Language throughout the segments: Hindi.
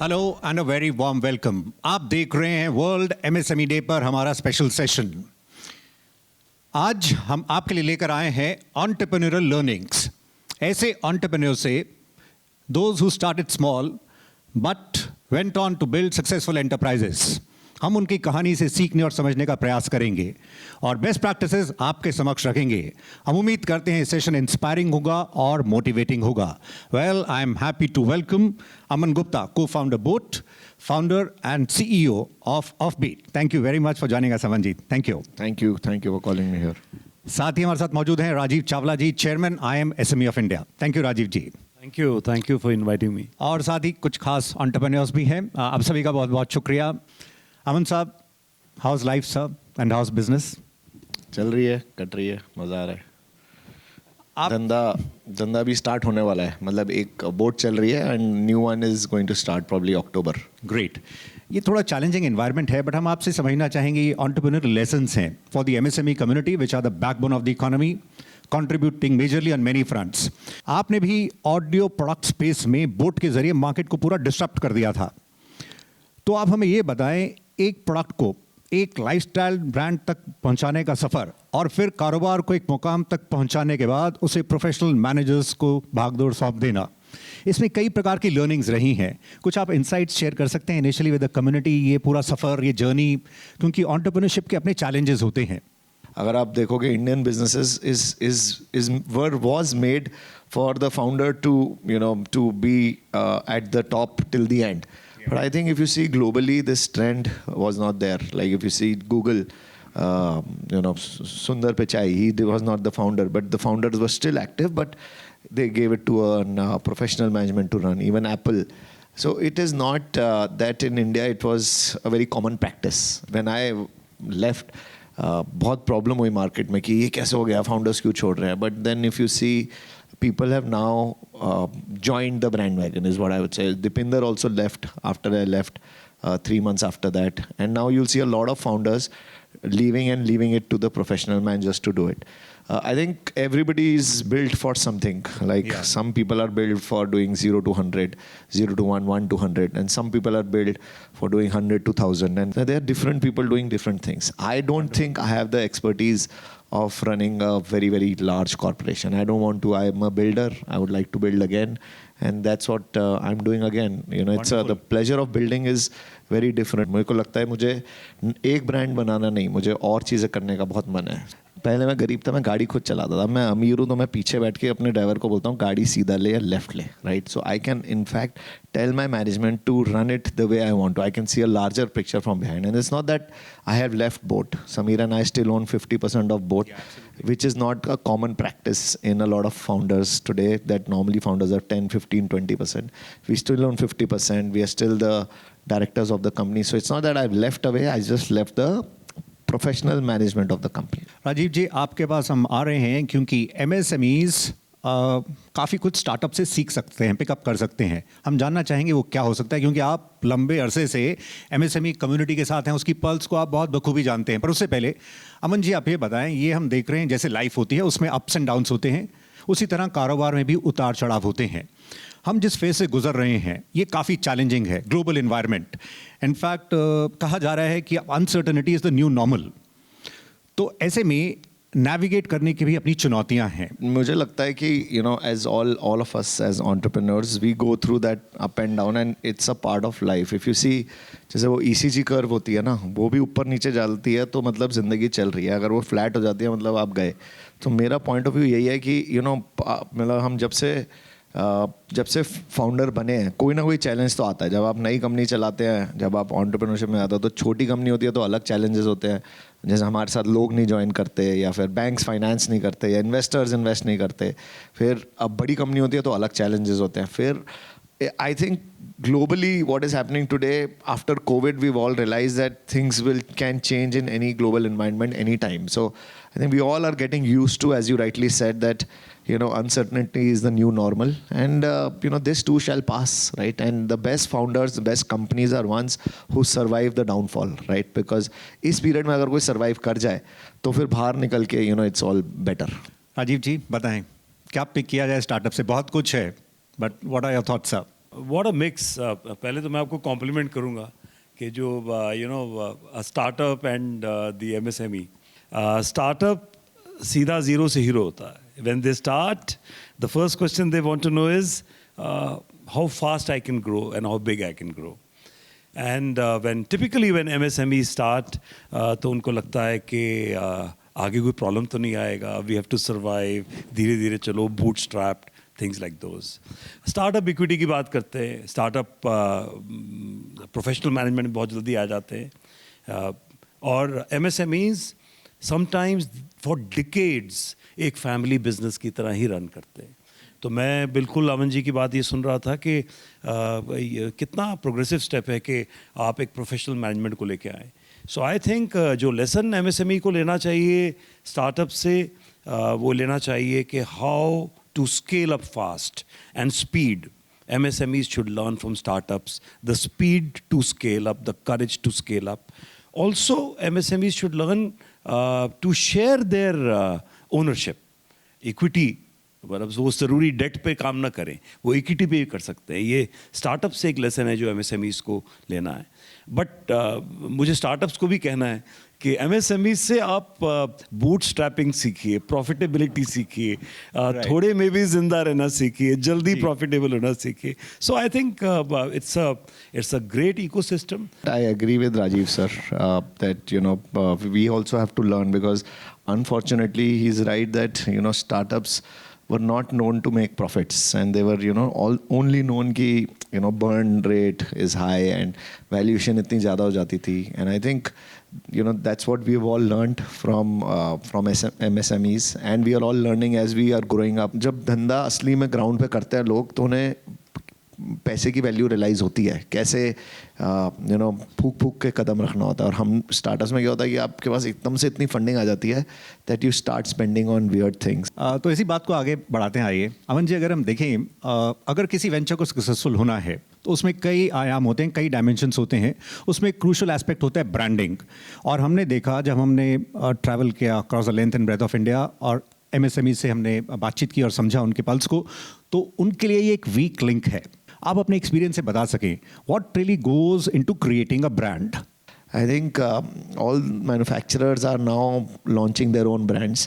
Hello and a very warm welcome. आप देख रहे हैं वर्ल्ड एमएसएमई डे पर हमारा स्पेशल सेशन। आज हम आपके लिए लेकर आए हैं एंटरप्रेन्योरल लर्निंग्स। ऐसे एंटरप्रेन्योर से those who started small but went on to build successful enterprises. हम उनकी कहानी से सीखने और समझने का प्रयास करेंगे और बेस्ट प्रैक्टिसेस आपके समक्ष रखेंगे। हम उम्मीद करते हैं सेशन इंस्पायरिंग होगा और मोटिवेटिंग होगा। Well, I am happy to welcome Aman Gupta, co-founder boAt, founder and CEO of Offbeat. Thank you very much for joining us, Aman ji. Thank you. Thank you for calling me here. साथ ही हमारे साथ मौजूद हैं Rajiv Chawla ji, chairman IIM SME of India. Thank you Rajiv ji. Thank you for inviting me. और साथ ही कुछ खास एंटरप्रेन्योर्स भी हैं। आप सभी का बहुत बहुत शुक्रिया। अमन साहब, house life sir and house business? चल रही है, कट रही है, मज़ा आ रहा है। आप धंधा भी स्टार्ट होने वाला है, मतलब एक बोट चल रही है and new one is going to start probably October. Great. ये थोड़ा चैलेंजिंग एनवायरनमेंट है, बट हम आपसे समझना चाहेंगे ये एंटरप्रेन्योर लेसन्स हैं for the MSME community which are the backbone of the economy, contributing majorly on many fronts. आपने भी ऑडियो प्रोडक्ट स्पेस में बोट के जरिए मार्केट को पूरा डिस्टर्ब कर दिया था। तो आप हमें ये बताएं, एक प्रोडक्ट को एक लाइफस्टाइल ब्रांड तक पहुंचाने का सफ़र और फिर कारोबार को एक मुकाम तक पहुंचाने के बाद उसे प्रोफेशनल मैनेजर्स को भागदौड़ सौंप देना, इसमें कई प्रकार की लर्निंग्स रही हैं। कुछ आप इंसाइट्स शेयर कर सकते हैं इनिशियली विद द कम्युनिटी, ये पूरा सफ़र, ये जर्नी, क्योंकि एंटरप्रेन्योरशिप के अपने चैलेंजेस होते हैं। अगर आप देखोगे, Indian businesses was made for the founder to be at the top till the end. But I think if you see globally, this trend was not there. Like if you see Google, Sundar Pichai, he was not the founder, but the founders were still active, but they gave it to a professional management to run. Even Apple. So it is not that in India it was a very common practice. When I left, बहुत प्रॉब्लम हुई मार्केट में कि ये कैसे हो गया, फाउंडर्स क्यों छोड़ रहे हैं. But then if you see, people have now joined the bandwagon is what I would say. Dipinder also left after I left 3 months after that. And now you'll see a lot of founders leaving it to the professional managers to do it. I think everybody is built for something. Like some people are built for doing 0 to 100, 0 to 1, 1 to 100. And some people are built for doing 100 to 1000. And there are different people doing different things. I don't think I have the expertise of running a very, very large corporation. I don't want to. I'm a builder. I would like to build again. And that's what I'm doing again. It's the pleasure of building is very different. मुझे को लगता है मुझे एक ब्रांड बनाना नहीं, मुझे और चीज़ें करने का बहुत मन है। पहले मैं गरीब था, मैं गाड़ी खुद चलाता था। मैं अमीर हूँ तो मैं पीछे बैठ के अपने ड्राइवर को बोलता हूँ गाड़ी सीधा ले या लेफ्ट ले, right? So I can in fact tell my management to run it the way I want to. I can see a larger picture from behind. And it's not that I have left boAt. Sameer and I still own 50% of boat, which is not a common practice in a lot of founders today, that normally founders have 10, 15, 20%. We still own 50%. We are still the directors of the company. So it's not that I've left away, I just left the professional management of the company. Rajiv ji, आपके पास हम आ रहे हैं क्योंकि एमएसएमईज काफ़ी कुछ स्टार्टअप से सीख सकते हैं, पिकअप कर सकते हैं। हम जानना चाहेंगे वो क्या हो सकता है, क्योंकि आप लंबे अरसे से एमएसएमई कम्युनिटी के साथ हैं, उसकी पल्स को आप बहुत बखूबी जानते हैं। पर उससे पहले अमन जी, आप ये बताएं, ये हम देख रहे हैं जैसे लाइफ होती है उसमें अप्स एंड डाउन्स होते हैं, उसी तरह कारोबार में भी उतार चढ़ाव होते हैं। हम जिस फेज से गुजर रहे हैं ये काफ़ी चैलेंजिंग है, ग्लोबल इन्वायरमेंट। इनफैक्ट कहा जा रहा है कि uncertainty is the new normal. तो ऐसे में नेविगेट करने की भी अपनी चुनौतियां हैं। मुझे लगता है कि as all of us as entrepreneurs, we go through that up and down and it's a part of life. If you see, जैसे वो ECG कर्व होती है ना, वो भी ऊपर नीचे जाती है तो मतलब ज़िंदगी चल रही है. अगर वो फ्लैट हो जाती है मतलब आप गए. तो मेरा पॉइंट ऑफ व्यू यही है कि मतलब हम जब से फाउंडर बने हैं, कोई ना कोई चैलेंज तो आता है. जब आप नई कंपनी चलाते हैं, जब आप एंटरप्रेन्योरशिप में आते हो, तो छोटी कंपनी होती है तो अलग चैलेंजेस होते हैं. जैसे हमारे साथ लोग नहीं ज्वाइन करते, या फिर बैंक्स फाइनेंस नहीं करते, या इन्वेस्टर्स इन्वेस्ट नहीं करते. फिर अब बड़ी कंपनी होती है तो अलग चैलेंजेस होते हैं. फिर I think globally what is happening today after COVID, we've all realized that things can change in any global environment anytime. So I think we all are getting used to, as you rightly said, that uncertainty is the new normal, and this too shall pass, right? And the best founders, the best companies are ones who survive the downfall, right? Because इस period में अगर कोई survive कर जाए तो फिर बाहर निकल के it's all better. राजीव जी बताएं, क्या पिक किया जाए स्टार्टअप से? बहुत कुछ है, but what are your thoughts sir? What a mix. पहले तो मैं आपको कॉम्प्लीमेंट करूँगा कि जो startup and the MSME. Startup सीधा ज़ीरो से हीरो होता है. When they start, the first question they want to know is how fast I can grow and how big I can grow. And when MSMEs start, तो उनको लगता है कि आगे कोई प्रॉब्लम तो नहीं आएगा. We have to survive. धीरे धीरे चलो, bootstrapped. Things like those. Startup equity की बात करते हैं. स्टार्टअप प्रोफेशनल मैनेजमेंट बहुत जल्दी आ जाते हैं. और MSMEs समटाइम्स फॉर डिकेड्स एक फैमिली बिजनेस की तरह ही रन करते हैं. तो मैं बिल्कुल अमन जी की बात ये सुन रहा था कि कितना प्रोग्रेसिव स्टेप है कि आप एक प्रोफेशनल मैनेजमेंट को लेके आए. सो आई थिंक जो लेसन MSME को लेना चाहिए स्टार्टअप से, वो लेना चाहिए कि how to scale up fast and speed. MSMEs should learn from startups the speed to scale up, the courage to scale up. Also, MSMEs should learn to share their ownership, equity. मतलब वो ज़रूरी डेट पे काम ना करें, वो इक्विटी पे भी कर सकते हैं. ये स्टार्टअप से एक लेसन है जो MSMEs को लेना है. बट मुझे स्टार्टअप्स को भी कहना है कि MSMEs से आप बूट स्ट्रैपिंग सीखिए, प्रॉफिटेबिलिटी सीखिए, थोड़े में भी जिंदा रहना सीखिए, जल्दी प्रॉफिटेबल होना सीखिए. So I think it's a great ecosystem. I agree with Rajiv sir that we also have to learn, because unfortunately he's right that startups were not known to make profits, and they were only known ki burn rate is high and valuation itni zyada ho jati thi. And I think that's what we've all learned from MSMEs, and we are all learning as we are growing up. जब धंधा असली में ग्राउंड पे करते हैं लोग, तो उन्हें पैसे की वैल्यू रियलाइज होती है, कैसे फूक फूक के कदम रखना होता है. और हम स्टार्टअप्स में क्या होता है कि आपके पास एकदम से इतनी फंडिंग आ जाती है that you start spending on weird things. तो इसी बात को आगे बढ़ाते हैं. आइए अमन जी, अगर हम देखें, अगर किसी वेंचर को सक्सेसफुल होना है तो उसमें कई आयाम होते हैं, कई डायमेंशंस होते हैं. उसमें एक क्रूशल एस्पेक्ट होता है ब्रांडिंग. और हमने देखा, जब हमने ट्रैवल किया across the length and breadth of India और MSME से हमने बातचीत की और समझा उनके पल्स को, तो उनके लिए ये एक वीक लिंक है. आप अपने एक्सपीरियंस से बता सकें, what really goes into creating a brand? I think all manufacturers are now launching their own brands,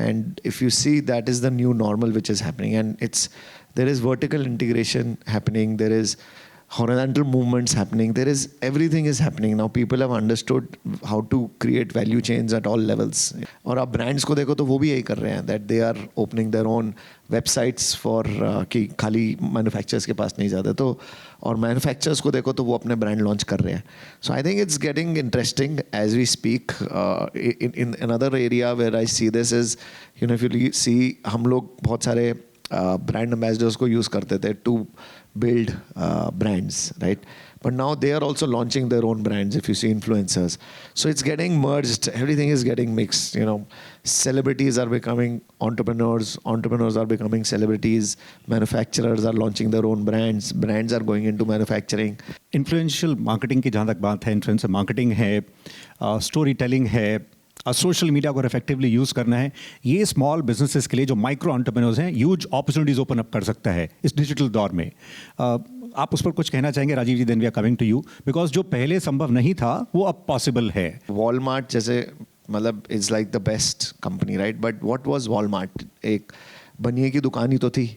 and if you see, that is the new normal which is happening, and there is vertical integration happening, there is horizontal movements happening, everything is happening now. People have understood how to create value chains at all levels. और आप brands को देखो तो वो भी यही कर रहे हैं, that they are opening their own websites for कि खाली manufacturers के पास नहीं जाते, तो और manufacturers को देखो तो वो अपने brand launch कर रहे हैं. So I think it's getting interesting as we speak. In another area where I see this is, if you see, हम लोग बहुत सारे brand ambassadors को use करते थे to build brands, right? But now they are also launching their own brands, if you see influencers. So it's getting merged. Everything is getting mixed. Celebrities are becoming entrepreneurs. Entrepreneurs are becoming celebrities. Manufacturers are launching their own brands. Brands are going into manufacturing. Influential marketing की जहाँ तक बात है, इन्फ्लुएंसर मार्केटिंग है, स्टोरी टेलिंग है, सोशल मीडिया को इफेक्टिवली यूज़ करना है, ये स्मॉल बिजनेसेस के लिए जो माइक्रो एंटरप्रेन्योर्स हैं ह्यूज अपॉर्चुनिटीज ओपन अप कर सकता है इस डिजिटल दौर में. आप उस पर कुछ कहना चाहेंगे Rajiv ji? Then we are coming to you, because जो पहले संभव नहीं था वो अब पॉसिबल है. वॉलमार्ट जैसे, मतलब it's like the best company, right? But what was Walmart? एक बनिए की दुकान ही तो थी,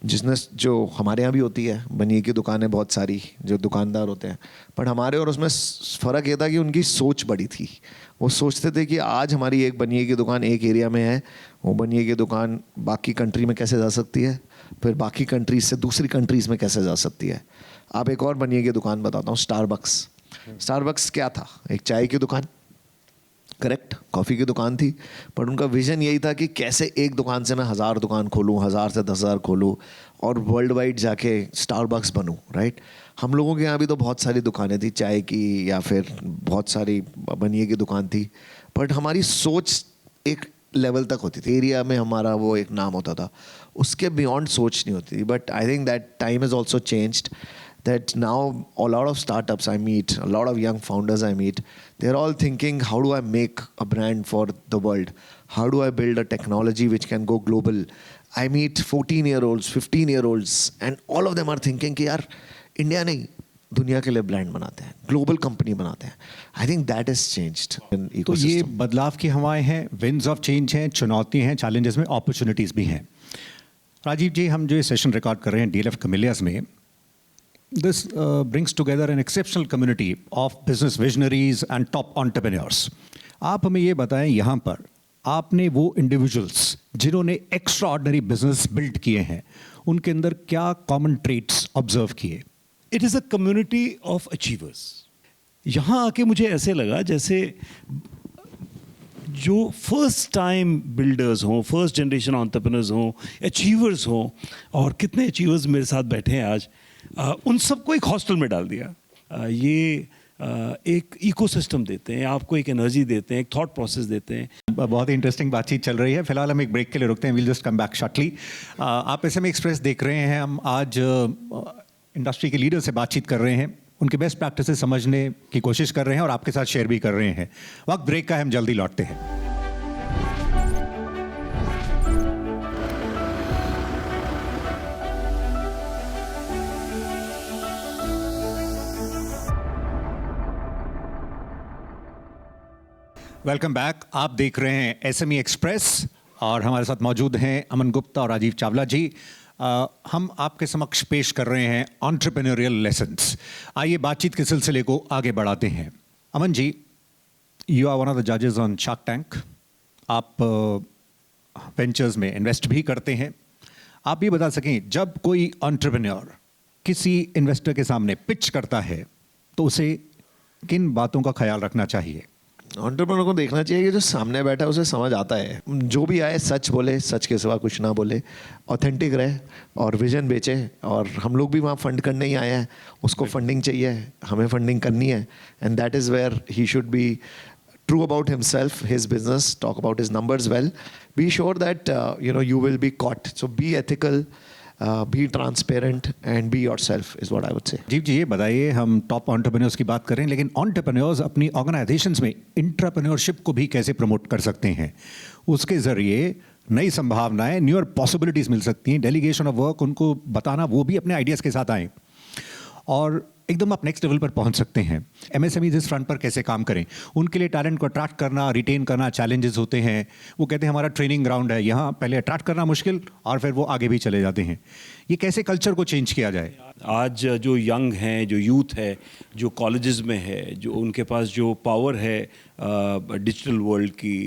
जो हमारे यहाँ भी होती है बनिए की दुकानें बहुत सारी, जो दुकानदार होते हैं. बट हमारे और उसमें फ़र्क ये था कि उनकी सोच बड़ी थी. वो सोचते थे कि आज हमारी एक बनिए की दुकान एक एरिया में है, वो बनिए की दुकान बाकी कंट्री में कैसे जा सकती है, फिर बाकी कंट्रीज से दूसरी कंट्रीज़ में कैसे जा सकती है. आप एक और बनिए की दुकान बताता हूँ, स्टारबक्स. स्टारबक्स क्या था? एक चाय की दुकान, करेक्ट, कॉफ़ी की दुकान थी. पर उनका विजन यही था कि कैसे एक दुकान से मैं 1000 दुकान खोलूँ, 1000 से 10,000 खोलूँ और वर्ल्ड वाइड जाके स्टारबक्स बनूँ, राइट? हम लोगों के यहाँ भी तो बहुत सारी दुकानें थी चाय की, या फिर बहुत सारी बनिए की दुकान थी, बट हमारी सोच एक लेवल तक होती थी, एरिया में हमारा वो एक नाम होता था, उसके बियॉन्ड सोच नहीं होती थी. But I think that time is also changed. That now a lot of startups I meet, a lot of young founders I meet, they're all thinking, how do I make a brand for the world? How do I build a technology which can go global? I meet 14-year-olds, 15-year-olds, and all of them are thinking कि यार इंडिया नहीं दुनिया के लिए ब्रांड बनाते हैं, ग्लोबल कंपनी बनाते हैं. I think that is changed in तो ये इकोसिस्टम. बदलाव की हवाएं हैं, विंड्स ऑफ चेंज हैं, चुनौती हैं, चैलेंजेस में अपॉर्चुनिटीज़ भी हैं. राजीव जी, हम जो ये सेशन रिकॉर्ड कर रहे हैं DLF कैमेलियाज में, this brings together an exceptional community of business visionaries and top entrepreneurs. आप हमें ये बताएं, यहाँ पर आपने वो इंडिविजुअल्स जिन्होंने एक्स्ट्रा ऑर्डनरी बिजनेस बिल्ड किए हैं, उनके अंदर क्या कॉमन ट्रेट्स ऑब्जर्व किए? It is a community of achievers. यहाँ आके मुझे ऐसे लगा जैसे जो फर्स्ट टाइम बिल्डर्स हों, फर्स्ट जनरेशन एंटरप्रेन्योर्स हों, अचीवर्स हों, और कितने अचीवर्स मेरे साथ बैठे हैं आज, उन सबको एक हॉस्टल में डाल दिया. ये एक इकोसिस्टम देते हैं, आपको एक एनर्जी देते हैं, एक थॉट प्रोसेस देते हैं. बहुत ही इंटरेस्टिंग बातचीत चल रही है. फिलहाल हम एक ब्रेक के लिए रुकते हैं. We'll just come back shortly. आप SMA एक्सप्रेस देख रहे हैं. हम आज इंडस्ट्री के लीडर से बातचीत कर रहे हैं, उनके बेस्ट प्रैक्टिसेस समझने की कोशिश कर रहे हैं और आपके साथ शेयर भी कर रहे हैं. वक्त ब्रेक का है, हम जल्दी लौटते हैं. Welcome back. आप देख रहे हैं SME एक्सप्रेस और हमारे साथ मौजूद हैं अमन गुप्ता और राजीव चावला जी. हम आपके समक्ष पेश कर रहे हैं एंटरप्रेन्योरियल लेसन्स. आइए बातचीत के सिलसिले को आगे बढ़ाते हैं. Aman ji, you are one of the जजेस ऑन शार्क टैंक. आप वेंचर्स में इन्वेस्ट भी करते हैं. आप ये बता सकें, जब कोई एंटरप्रेन्योर किसी इन्वेस्टर के सामने पिच करता है तो उसे किन बातों का ख्याल रखना चाहिए? एंटरप्रेन्योर को देखना चाहिए कि जो सामने बैठा है उसे समझ आता है. जो भी आए सच बोले, सच के सिवा कुछ ना बोले, ऑथेंटिक रहे और विजन बेचे. और हम लोग भी वहाँ फंड करने ही आए हैं. उसको फंडिंग चाहिए, हमें फंडिंग करनी है. And that is where he should be true about himself, his business, talk about his numbers well. Be sure that you will be caught. So be ethical, be transparent, and be yourself is what I would say. जीव जी, ये बताइए, हम टॉप एंटरप्रेन्योर्स की बात करें, लेकिन एंटरप्रेन्योर्स अपनी ऑर्गेनाइजेशंस में इंट्राप्रेन्योरशिप को भी कैसे प्रमोट कर सकते हैं? उसके ज़रिए नई संभावनाएं, न्यूअर पॉसिबिलिटीज़ मिल सकती हैं. डेलीगेशन ऑफ वर्क, उनको बताना, वो भी अपने आइडियाज़ के साथ आएँ और एकदम आप नेक्स्ट लेवल पर पहुंच सकते हैं. MSMEs इस फ्रंट पर कैसे काम करें? उनके लिए टैलेंट को अट्रैक्ट करना, रिटेन करना चैलेंजेस होते हैं. वो कहते हैं हमारा ट्रेनिंग ग्राउंड है, यहाँ पहले अट्रैक्ट करना मुश्किल और फिर वो आगे भी चले जाते हैं. ये कैसे कल्चर को चेंज किया जाए? आज जो यंग हैं, जो यूथ है, जो कॉलेजेस में है, जो उनके पास जो पावर है डिजिटल वर्ल्ड की,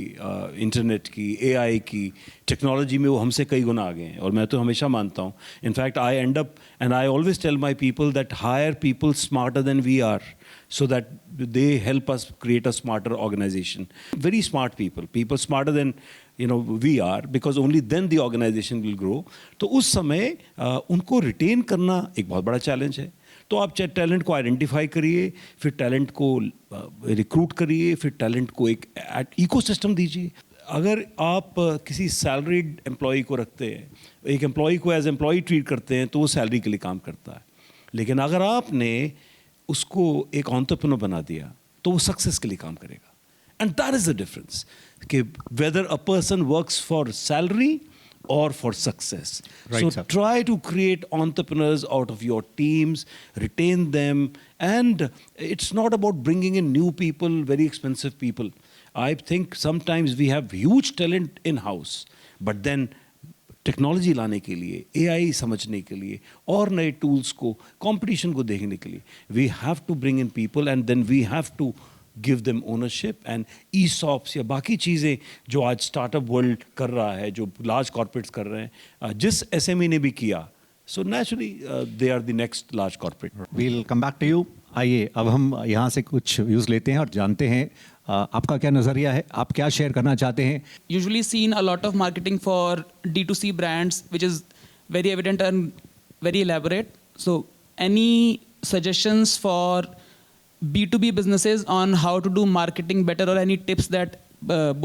इंटरनेट की, AI की, टेक्नोलॉजी में, वो हमसे कई गुना आगे हैं. और मैं तो हमेशा मानता हूँ, in fact I end up and I always tell my people that hire people smarter than we are, so that they help us create a smarter organization. Very smart people smarter than we are, because only then the organization will grow. तो उस समय उनको रिटेन करना एक बहुत बड़ा चैलेंज है. तो आप टैलेंट को आइडेंटिफाई करिए, फिर टैलेंट को रिक्रूट करिए, फिर टैलेंट को एक इकोसिस्टम दीजिए. अगर आप किसी सैलरीड एम्प्लॉई को रखते हैं, एक एम्प्लॉई को एज एम्प्लॉई ट्रीट करते हैं, तो वो सैलरी के लिए काम करता है. लेकिन अगर आपने उसको एक एंटरप्रेन्योर बना दिया, तो वो सक्सेस के लिए काम करेगा. And that is the difference, कि whether a person works for salary or for success. Right, So sir. try to create entrepreneurs out of your teams, retain them, and it's not about bringing in new people, very expensive people. I think sometimes we have huge talent in-house, but then technology लाने के लिए, AI समझने के लिए और नए टूल्स को, कंपटीशन को देखने के लिए, we have to bring in people and then we have to give them ownership. एंड ESOPs या बाकी चीज़ें जो आज स्टार्टअप वर्ल्ड कर रहा है, जो लार्ज कॉर्पोरेट्स कर रहे हैं, जिस SME ने भी किया, so naturally they are the next large corporate. We'll come back to you. आइए अब हम यहाँ से कुछ व्यूज़ लेते हैं और जानते हैं आपका क्या नज़रिया है, आप क्या शेयर करना चाहते हैं. Usually seen a lot of marketing for D2C brands, which is very evident and very elaborate. So any suggestions for B2B businesses on how to do marketing better, or any tips that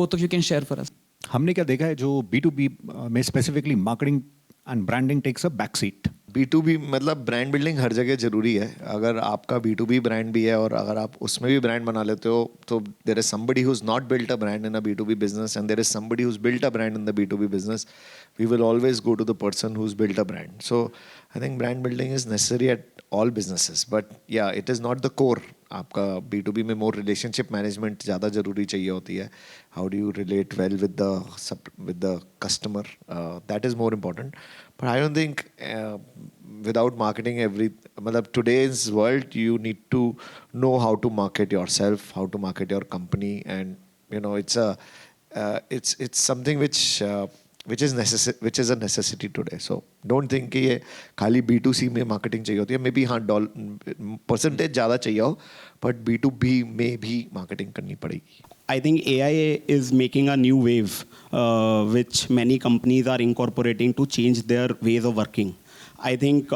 both of you can share for us? हमने क्या देखा है, जो B2B में specifically marketing and branding takes a back seat. B2B मतलब ब्रांड बिल्डिंग हर जगह ज़रूरी है. अगर आपका B2B ब्रांड भी है और अगर आप उसमें भी ब्रांड बना लेते हो तो there is somebody who is not built a brand in a B2B business and there is somebody who is built a brand in the B2B business. We will always go to the person who's built a brand. So I think brand building is necessary at all businesses. But yeah, it is not the core. आपका B2B में more relationship management ज़्यादा ज़रूरी चाहिए होती है. How do you relate well with the customer? That is more important. But I don't think without marketing मतलब today's world you need to know how to market yourself, how to market your company, and you know it's something which is a necessity today. So don't think कि ये खाली B2C में marketing चाहिए होती है. Maybe हाँ percentage ज़्यादा चाहिए हो, but B2B में भी marketing करनी पड़ेगी. I think AI is making a new wave, which many companies are incorporating to change their ways of working. I think,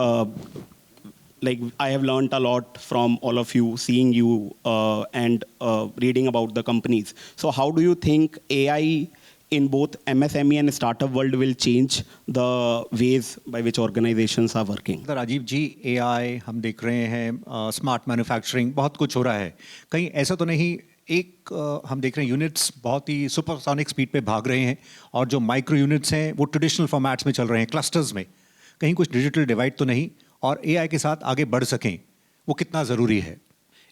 like I have learned a lot from all of you, seeing you and reading about the companies. So how do you think AI in both MSME and startup world will change the ways by which organizations are working? Rajiv ji, AI हम देख रहे हैं, स्मार्ट मैन्युफैक्चरिंग, बहुत कुछ हो रहा है. कहीं ऐसा तो नहीं हम देख रहे हैं यूनिट्स बहुत ही सुपरसोनिक स्पीड पे भाग रहे हैं और जो माइक्रो यूनिट्स हैं वो ट्रेडिशनल फॉर्मेट्स में चल रहे हैं, क्लस्टर्स में. कहीं कुछ डिजिटल डिवाइड तो नहीं, और AI के साथ आगे बढ़ सकें वो कितना ज़रूरी है?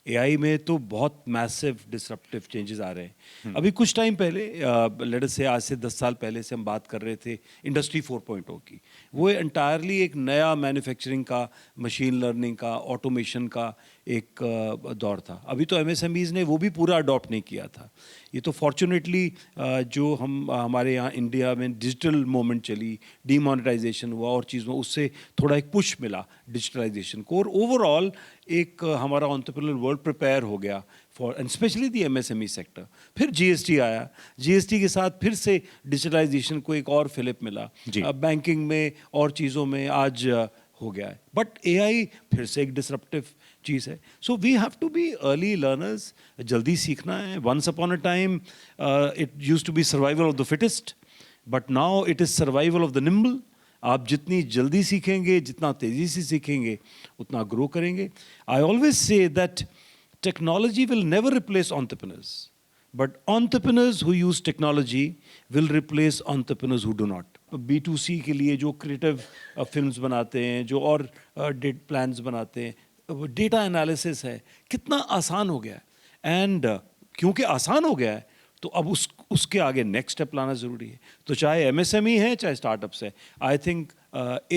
AI में तो बहुत मैसिव डिसरप्टिव चेंजेस आ रहे हैं. अभी कुछ टाइम पहले लेट अस से आज से 10 साल पहले से हम बात कर रहे थे इंडस्ट्री 4.0 की. वो एंटायरली एक नया मैन्युफैक्चरिंग का, मशीन लर्निंग का, ऑटोमेशन का एक दौर था. अभी तो MSMEs ने वो भी पूरा अडॉप्ट नहीं किया था. ये तो फॉर्चुनेटली जो हमारे यहाँ इंडिया में डिजिटल मूवमेंट चली, डीमोनेटाइजेशन हुआ और चीज़ में उससे थोड़ा एक पुश मिला डिजिटलाइजेशन को, और ओवरऑल एक हमारा एंटरप्रेन्योर वर्ल्ड प्रिपेयर हो गया for and specially the MSME sector. फिर GST आया, GST के साथ फिर से डिजिटलाइजेशन को एक और फिलिप मिला, बैंकिंग में और चीज़ों में आज हो गया है. बट AI फिर से एक डिसरप्टिव चीज़ है. So we have to be early learners. जल्दी सीखना है. Once upon a time it used to be survival of the fittest, but now it is survival of the nimble. आप जितनी जल्दी सीखेंगे, जितना तेज़ी से सीखेंगे, उतना ग्रो करेंगे. I always say that technology will never replace entrepreneurs, but entrepreneurs who use technology will replace entrepreneurs who do not. B2C के लिए जो क्रिएटिव फिल्म्स बनाते हैं, जो और डेट प्लान्स बनाते हैं, डेटा एनालिसिस है, कितना आसान हो गया है. एंड क्योंकि आसान हो गया है तो अब उसके आगे नेक्स्ट स्टेप लाना ज़रूरी है. तो चाहे MSME है, चाहे स्टार्टअप्स है, I think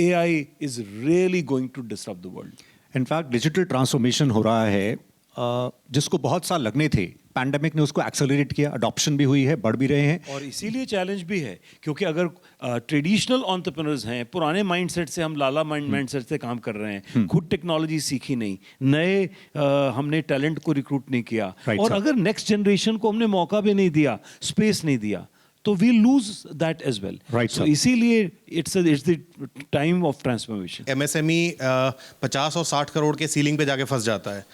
AI is really going to disrupt the world. In fact digital transformation हो रहा है, जिसको बहुत साल लगने थे. पैंडेमिक ने उसको एक्सेलरेट किया, अडॉप्शन भी हुई है, बढ़ भी रहे हैं. और इसीलिए चैलेंज भी है, क्योंकि अगर ट्रेडिशनल एंटरप्रेन्योर्स हैं, पुराने माइंडसेट से, हम लाला माइंडसेट से काम कर रहे हैं, खुद टेक्नोलॉजी सीखी नहीं, नए हमने टैलेंट को रिक्रूट नहीं किया, और अगर नेक्स्ट जनरेशन को हमने मौका भी नहीं दिया, स्पेस नहीं दिया, तो we lose that as well. So इसीलिए it's the time of transformation. MSME 50 और 60 करोड़ के सीलिंग पे जाके फंस जाता है.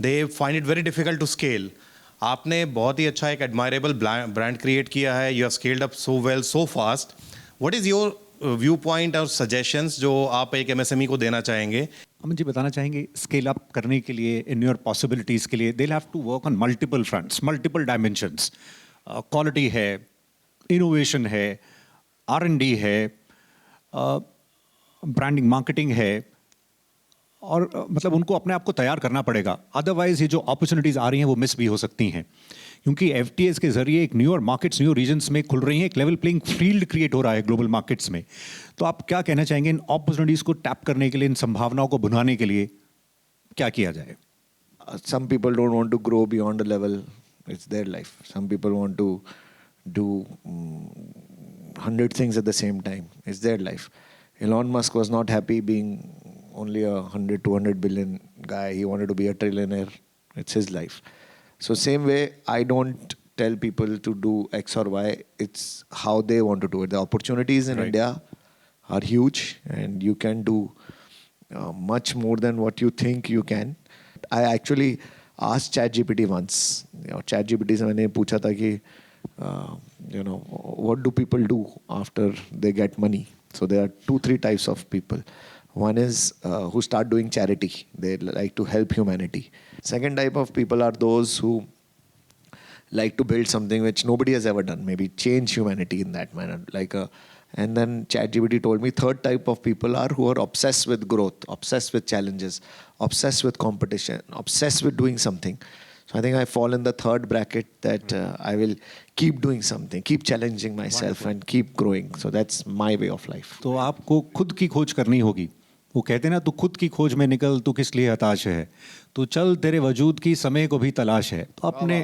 They find it very difficult to scale. आपने बहुत ही अच्छा एक एडमायरेबल ब्रांड क्रिएट किया है. You have scaled up so well, so fast. What is your view point और सजेशंस जो आप एक MSME को देना चाहेंगे? अमन जी बताना चाहेंगे, स्केल अप करने के लिए, इन योर पॉसिबिलिटीज़ के लिए, they have to work on multiple fronts, multiple dimensions. Quality है, इनोवेशन है, R&D है, ब्रांडिंग मार्केटिंग है, और मतलब उनको अपने आप को तैयार करना पड़ेगा. अदरवाइज ये जो अपॉर्चुनिटीज़ आ रही हैं वो मिस भी हो सकती हैं, क्योंकि FTAs के जरिए एक न्यूअर मार्केट्स, न्यू रीजन्स में खुल रही हैं. एक लेवल प्लेइंग फील्ड क्रिएट हो रहा है ग्लोबल मार्केट्स में. तो आप क्या कहना चाहेंगे, इन अपॉर्चुनिटीज़ को टैप करने के लिए, इन संभावनाओं को भुनाने के लिए क्या किया जाए? Some people don't want to grow beyond a level. It's their life. Some people want to do 100 things at the same time. It's their life. Elon Musk was not happy being only a 100-200 billion guy. He wanted to be a trillionaire. It's his life. So same way, I don't tell people to do X or Y. It's how they want to do it. The opportunities in India are huge, and you can do much more than what you think you can. I actually asked ChatGPT once. ChatGPT से मैंने पूछा था कि what do people do after they get money? So there are 2-3 types of people. One is who start doing charity. They like to help humanity. Second type of people are those who like to build something which nobody has ever done, maybe change humanity in that manner. And then ChatGPT told me third type of people are who are obsessed with growth, obsessed with challenges, obsessed with competition, obsessed with doing something. So I think I fall in the third bracket that I will keep doing something, keep challenging myself and keep growing. So that's my way of life. तो आपको खुद की खोज करनी होगी. वो कहते हैं ना, तू खुद की खोज में निकल, तू किस लिए हताश है, तू चल, तेरे वजूद की समय को भी तलाश है. तो अपने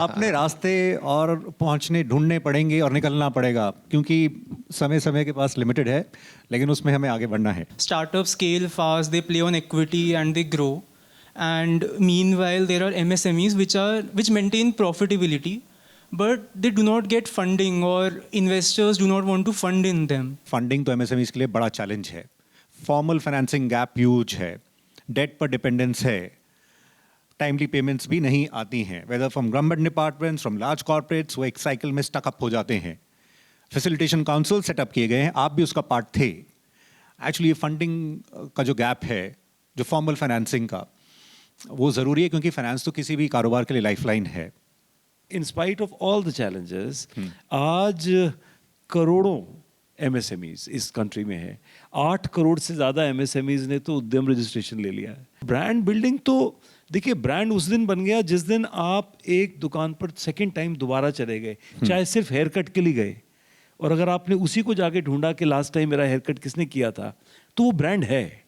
अपने रास्ते और पहुंचने ढूंढने पड़ेंगे और निकलना पड़ेगा, क्योंकि समय के पास लिमिटेड है, लेकिन उसमें हमें आगे बढ़ना है. Startups scale fast, they play on equity and they grow. And meanwhile, there are MSMEs which maintain profitability, but they do not get funding or investors do not want to fund in them. Funding तो एमएसएमईज के लिए बड़ा चैलेंज है. फॉर्मल फाइनेंसिंग गैप ह्यूज है. डेट पर डिपेंडेंस है. टाइमली पेमेंट्स भी नहीं आती हैं, whether from government departments, from large corporates. वो एक साइकिल में स्टक अप हो जाते हैं. फैसिलिटेशन काउंसिल सेटअप किए गए हैं, आप भी उसका पार्ट थे. एक्चुअली फंडिंग का जो गैप है, जो फॉर्मल फाइनेंसिंग का, वो ज़रूरी है, क्योंकि फाइनेंस तो किसी भी कारोबार के लिए लाइफलाइन है. In spite of all the challenges, आज करोड़ों एमएसएमईज इस कंट्री में है. 8 करोड़ से ज़्यादा एमएसएमईज ने तो उद्यम रजिस्ट्रेशन ले लिया है. ब्रांड बिल्डिंग तो देखिए, ब्रांड उस दिन बन गया जिस दिन आप एक दुकान पर सेकंड टाइम दोबारा चले गए, चाहे सिर्फ हेयर कट के लिए गए, और अगर आपने उसी को जाके ढूंढा कि लास्ट टाइम मेरा हेयर कट किसने किया था, तो वो ब्रांड है.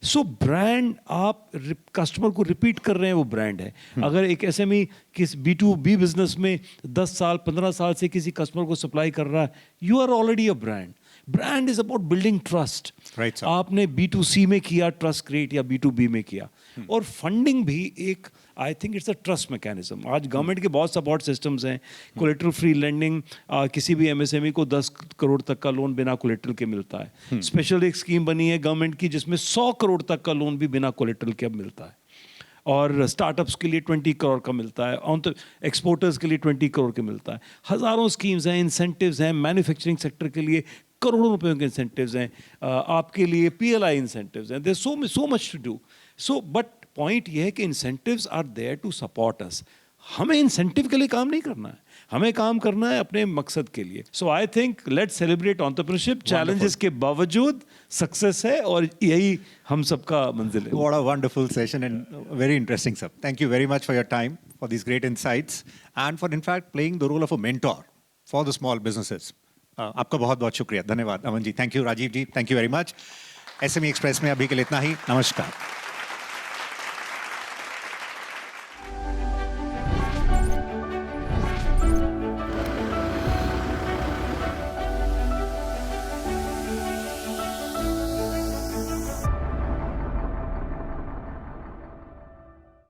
सो ब्रांड, आप कस्टमर को रिपीट कर रहे हैं, वो ब्रांड है. अगर एक एसएमई किस B2B बिजनेस में 10 साल 15 साल से किसी कस्टमर को सप्लाई कर रहा है, you are already a brand. Brand is about building trust. Right, sir. आपने B2C में किया ट्रस्ट क्रिएट या B2B में किया. और फंडिंग भी एक, I think it's a trust mechanism. आज गवर्नमेंट के बहुत सपोर्ट सिस्टम्स हैं. कोलेटरल फ्री लेंडिंग, किसी भी एमएसएमई को 10 करोड़ तक का लोन बिना कोलेटरल के मिलता है. स्पेशल एक स्कीम बनी है गवर्नमेंट की जिसमें 100 करोड़ तक का लोन भी बिना कोलेटरल के अब मिलता है. और स्टार्टअप्स के लिए 20 करोड़ का मिलता है. और तो एक्सपोर्टर्स के लिए 20 करोड़ के मिलता है. हज़ारों स्कीम्स हैं, इंसेंटिव्स हैं. मैन्युफैक्चरिंग सेक्टर के लिए करोड़ों रुपयों के इंसेंटिव्स हैं. आपके लिए PLI इंसेंटिव्स हैं. There so much to do. So but point ये है कि incentives are there to support us. हमें इंसेंटिव के लिए काम नहीं करना है, हमें काम करना है अपने मकसद के लिए. So I think let's celebrate entrepreneurship. Challenges के बावजूद सक्सेस है, और यही हम सबका मंजिल है. What a wonderful session and very interesting, sir. Thank you very much for your time, for these great insights, and for in fact playing the role of a mentor for the small businesses. आपका बहुत बहुत शुक्रिया. धन्यवाद Aman ji. Thank you. Rajiv ji, thank you very much. SME express में अभी के लिए इतना ही. नमस्कार.